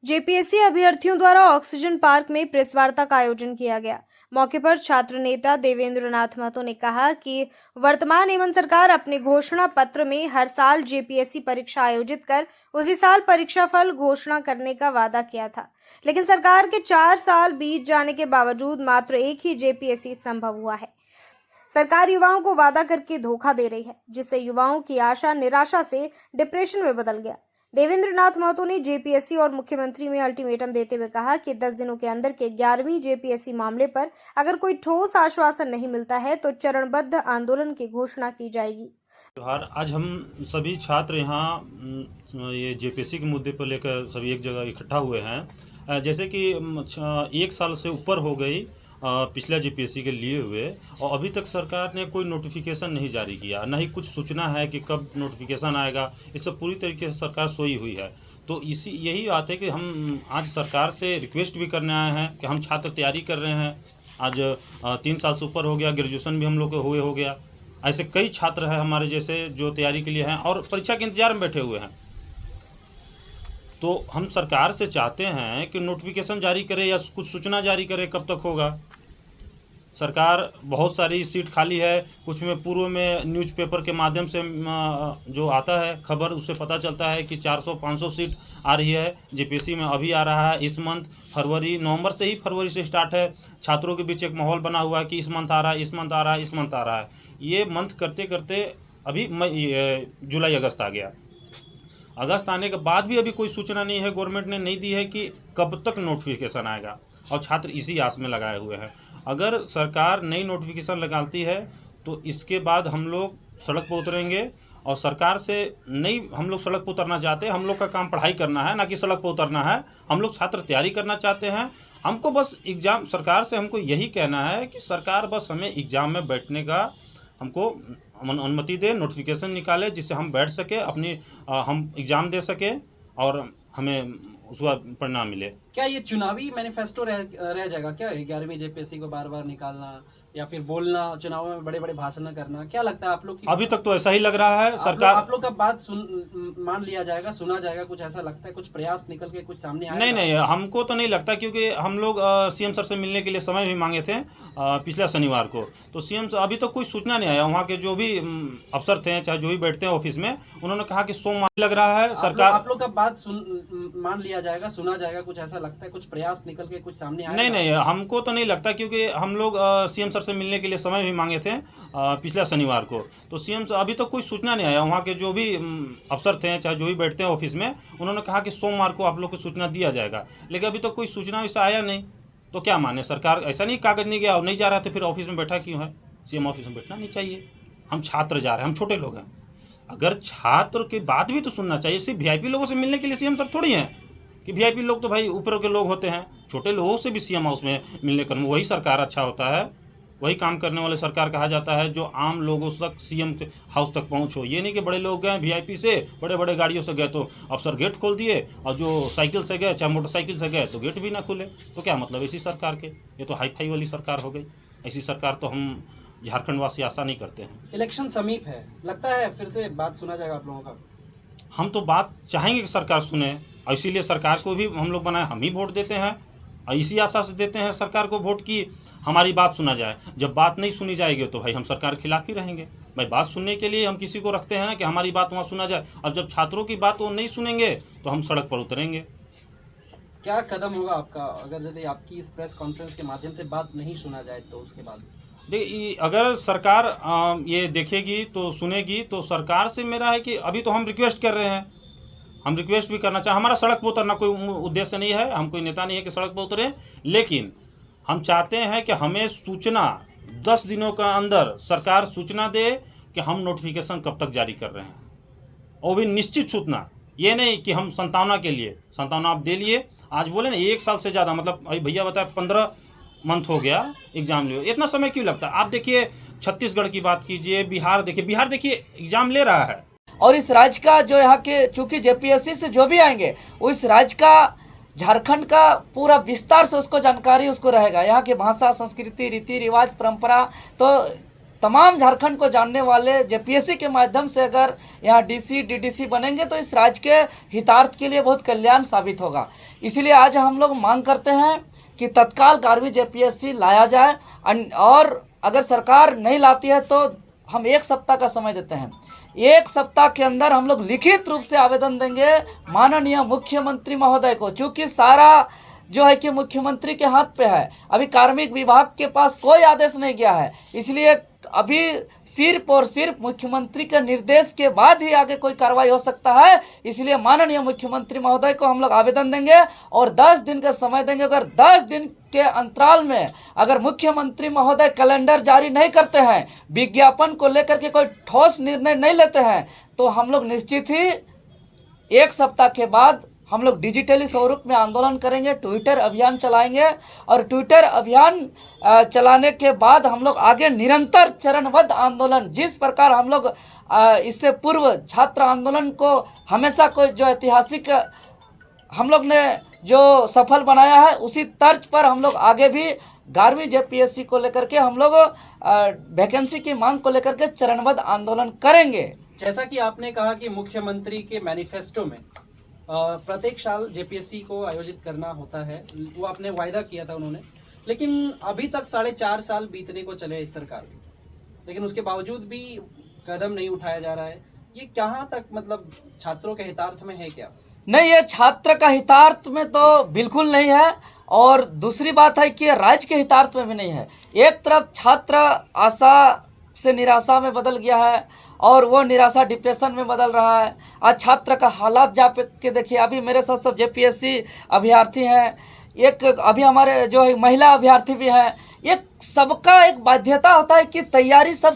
JPSC अभ्यर्थियों द्वारा oxygen park में प्रेस वार्ता का आयोजन किया गया। मौके पर छात्र नेता देवेंद्र नाथ महतो ने कहा कि वर्तमान एवं सरकार अपने घोषणा पत्र में हर साल जेपीएससी परीक्षा आयोजित कर उसी साल परीक्षा फल घोषणा करने का वादा किया था, लेकिन सरकार के 4 साल बीत जाने के बावजूद मात्र एक ही जेपीएससी संभव हुआ है। सरकार युवाओं को वादा करके धोखा दे रही है, जिससे युवाओं की आशा निराशा से डिप्रेशन में बदल गया। देवेंद्र नाथ महतो ने जेपीएससी और मुख्यमंत्री में अल्टीमेटम देते हुए कहा कि 10 दिनों के अंदर के 11वीं जेपीएससी मामले पर अगर कोई ठोस आश्वासन नहीं मिलता है तो चरणबद्ध आंदोलन की घोषणा की जाएगी। आज हम सभी छात्र यहाँ ये जेपीएससी के मुद्दे पर लेकर सभी एक जगह इकट्ठा हुए हैं। जैसे कि 1 साल से ऊपर हो गई पिछला जेपीएससी के लिए हुए और अभी तक सरकार ने कोई नोटिफिकेशन नहीं जारी किया, न ही कुछ सूचना है कि कब नोटिफिकेशन आएगा। इससे पूरी तरीके से सरकार सोई हुई है। तो यही बात है कि हम आज सरकार से रिक्वेस्ट भी करने आए हैं कि हम छात्र तैयारी कर रहे हैं। आज 3 साल से ऊपर हो गया, ग्रेजुएशन भी हम लोग को हो गया। ऐसे कई छात्र हैं हमारे जैसे जो तैयारी के लिए हैं और परीक्षा के इंतजार में बैठे हुए हैं। तो हम सरकार से चाहते हैं कि नोटिफिकेशन जारी करे या कुछ सूचना जारी करे, कब तक होगा। सरकार बहुत सारी सीट खाली है, कुछ में पूर्व में न्यूज़पेपर के माध्यम से जो आता है खबर, उससे पता चलता है कि 400-500 सीट आ रही है जेपीएससी में। अभी आ रहा है इस मंथ नवंबर से ही फरवरी से स्टार्ट है। छात्रों के बीच एक माहौल बना हुआ है कि इस मंथ आ रहा है, इस मंथ आ रहा है, इस मंथ आ रहा है। ये मंथ करते करते अभी जुलाई अगस्त आ गया। अगस्त आने के बाद भी अभी कोई सूचना नहीं है, गवर्नमेंट ने नहीं दी है कि कब तक नोटिफिकेशन आएगा और छात्र इसी आस में लगाए हुए हैं। अगर सरकार नई नोटिफिकेशन लगाती है तो इसके बाद हम लोग सड़क पर उतरेंगे और सरकार से हम लोग सड़क पर उतरना चाहते हैं। हम लोग का काम पढ़ाई करना है, ना कि सड़क पर उतरना है। हम लोग छात्र तैयारी करना चाहते हैं। हमको बस एग्ज़ाम, सरकार से हमको यही कहना है कि सरकार बस हमें एग्ज़ाम में बैठने का हमको अनुमति दे, नोटिफिकेशन निकाले जिससे हम बैठ सके, हम एग्ज़ाम दे सकें और हमें उसका परिणाम मिले। क्या ये चुनावी मैनिफेस्टो रह जाएगा क्या, 11वीं जेपीएससी को बार बार निकालना या फिर बोलना, चुनाव में बड़े बड़े भाषण करना? क्या लगता है आप लोग की? अभी तक तो ऐसा ही लग रहा है। सरकार आप लोग का बात मान लिया जाएगा, सुना जाएगा, कुछ ऐसा लगता है? कुछ प्रयास निकल के कुछ सामने आएगा? नहीं, हमको तो नहीं लगता, क्योंकि हम लोग सीएम सर से मिलने के लिए समय भी मांगे थे पिछला शनिवार को। तो सीएम सर अभी तक कोई सूचना नहीं आया। वहाँ के जो भी अफसर थे, चाहे जो भी बैठते हैं ऑफिस में, उन्होंने कहा कि सोमवार लग रहा है। सरकार आप लोग का बात मान लिया जाएगा, सुना जाएगा, कुछ ऐसा लगता है? कुछ प्रयास निकल के कुछ सामने आएगा? नहीं, हमको तो नहीं लगता, क्योंकि हम लोग सीएम सर से मिलने के लिए समय भी मांगे थे पिछला शनिवार को। तो सीएम सर अभी तक कोई सूचना नहीं आया। वहाँ के जो भी अफसर थे, चाहे जो भी बैठते हैं ऑफिस में, उन्होंने कहा कि सोमवार को आप लोग को सूचना दिया जाएगा, लेकिन अभी तक कोई सूचना वैसा आया नहीं। तो क्या माने, सरकार ऐसा नहीं, कागज नहीं गया और नहीं जा रहा तो फिर ऑफिस में बैठा क्यों है? सीएम ऑफिस में बैठना नहीं चाहिए। हम छात्र जा रहे हैं, हम छोटे लोग हैं। अगर छात्र की बात भी तो सुनना चाहिए। सिर्फ वीआईपी लोगों से मिलने के लिए सीएम सर थोड़ी हैं कि वीआईपी लोग तो भाई ऊपर के लोग होते हैं। छोटे लोगों से भी सीएम हाउस में मिलने कर वही सरकार अच्छा होता है। वही काम करने वाले सरकार कहा जाता है, जो आम लोगों तक, सीएम हाउस तक पहुँचो। ये नहीं कि बड़े लोग गए वीआईपी से, बड़े बड़े गाड़ियों से गए तो अफसर गेट खोल दिए, और जो साइकिल से गए, चाहे मोटरसाइकिल से गए, तो गेट भी ना खुले। तो क्या मतलब इसी सरकार के? ये तो हाई फाई वाली सरकार हो गई। ऐसी सरकार तो हम झारखंड वासी आशा नहीं करते हैं। इलेक्शन समीप है, लगता है फिर से बात सुना जाएगा आप लोगों का? हम तो बात चाहेंगे कि सरकार सुने, और इसीलिए सरकार को भी हम लोग बनाए, हम ही वोट देते हैं और इसी आशा से देते हैं सरकार को वोट की हमारी बात सुना जाए। जब बात नहीं सुनी जाएगी तो भाई हम सरकार के खिलाफ ही रहेंगे। भाई बात सुनने के लिए हम किसी को रखते हैं ना, कि हमारी बात वहाँ सुना जाए। अब जब छात्रों की बात वो नहीं सुनेंगे तो हम सड़क पर उतरेंगे। क्या कदम होगा आपका अगर यदि आपकी इस प्रेस कॉन्फ्रेंस के माध्यम से बात नहीं सुना जाए तो? उसके बाद देखिए, अगर सरकार ये देखेगी तो सुनेगी, तो सरकार से मेरा है कि अभी तो हम रिक्वेस्ट कर रहे हैं, हम रिक्वेस्ट भी करना चाहें। हमारा सड़क पर उतरना कोई उद्देश्य नहीं है, हम कोई नेता नहीं है कि सड़क पर उतरे, लेकिन हम चाहते हैं कि हमें सूचना 10 दिनों का अंदर सरकार सूचना दे कि हम नोटिफिकेशन कब तक जारी कर रहे हैं, और भी निश्चित सूचना। ये नहीं कि हम संतावना के लिए, संतावना आप दे लिए, आज बोले ना 1 साल से ज़्यादा, मतलब अभी भैया बताए 15 मंथ हो गया एग्ज़ाम लिए। इतना समय क्यों लगता है? आप देखिए छत्तीसगढ़ की बात कीजिए, बिहार देखिए एग्ज़ाम ले रहा है। और इस राज्य का जो यहाँ के, चूंकि जेपीएससी से जो भी आएंगे वो इस राज्य का, झारखंड का पूरा विस्तार से उसको जानकारी उसको रहेगा। यहाँ की भाषा, संस्कृति, रीति रिवाज, परंपरा तो तमाम झारखंड को जानने वाले जेपीएससी के माध्यम से अगर यहाँ डीसी डीडीसी बनेंगे तो इस राज्य के हितार्थ के लिए बहुत कल्याण साबित होगा। इसीलिए आज हम लोग मांग करते हैं कि तत्काल 11वीं जेपीएससी लाया जाए और अगर सरकार नहीं लाती है तो हम 1 सप्ताह का समय देते हैं। 1 सप्ताह के अंदर हम लोग लिखित रूप से आवेदन देंगे माननीय मुख्यमंत्री महोदय को, चूँकि सारा जो है कि मुख्यमंत्री के हाथ पे है। अभी कार्मिक विभाग के पास कोई आदेश नहीं गया है, इसलिए अभी सिर्फ और सिर्फ मुख्यमंत्री के निर्देश के बाद ही आगे कोई कार्रवाई हो सकता है। इसलिए माननीय मुख्यमंत्री महोदय को हम लोग आवेदन देंगे और 10 दिन का समय देंगे। अगर 10 दिन के अंतराल में अगर मुख्यमंत्री महोदय कैलेंडर जारी नहीं करते हैं, विज्ञापन को लेकर के कोई ठोस निर्णय नहीं लेते हैं, तो हम लोग निश्चित ही 1 सप्ताह के बाद हम लोग डिजिटली स्वरूप में आंदोलन करेंगे, ट्विटर अभियान चलाएंगे और ट्विटर अभियान चलाने के बाद हम लोग आगे निरंतर चरणबद्ध आंदोलन, जिस प्रकार हम लोग इससे पूर्व छात्र आंदोलन को हमेशा कोई जो ऐतिहासिक हम लोग ने जो सफल बनाया है, उसी तर्ज पर हम लोग आगे भी 11वीं जेपीएससी को लेकर के हम लोग वैकेंसी की मांग को लेकर के चरणबद्ध आंदोलन करेंगे। जैसा कि आपने कहा कि मुख्यमंत्री के मैनिफेस्टो में प्रत्येक साल जेपीएससी को आयोजित करना होता है, वो आपने वायदा किया था उन्होंने, लेकिन अभी तक 4.5 साल बीतने को चले इस सरकार के, लेकिन उसके बावजूद भी कदम नहीं उठाया जा रहा है। ये कहाँ तक मतलब छात्रों के हितार्थ में है क्या? नहीं, ये छात्र का हितार्थ में तो बिल्कुल नहीं है और दूसरी बात है कि राज्य के हितार्थ में भी नहीं है। एक तरफ छात्र आशा से निराशा में बदल गया है और वो निराशा डिप्रेशन में बदल रहा है। आज छात्र का हालात जा के देखिए, अभी मेरे साथ सब जेपीएससी अभ्यर्थी हैं, एक अभी हमारे जो है महिला अभ्यर्थी भी हैं। एक सबका एक बाध्यता होता है कि तैयारी सब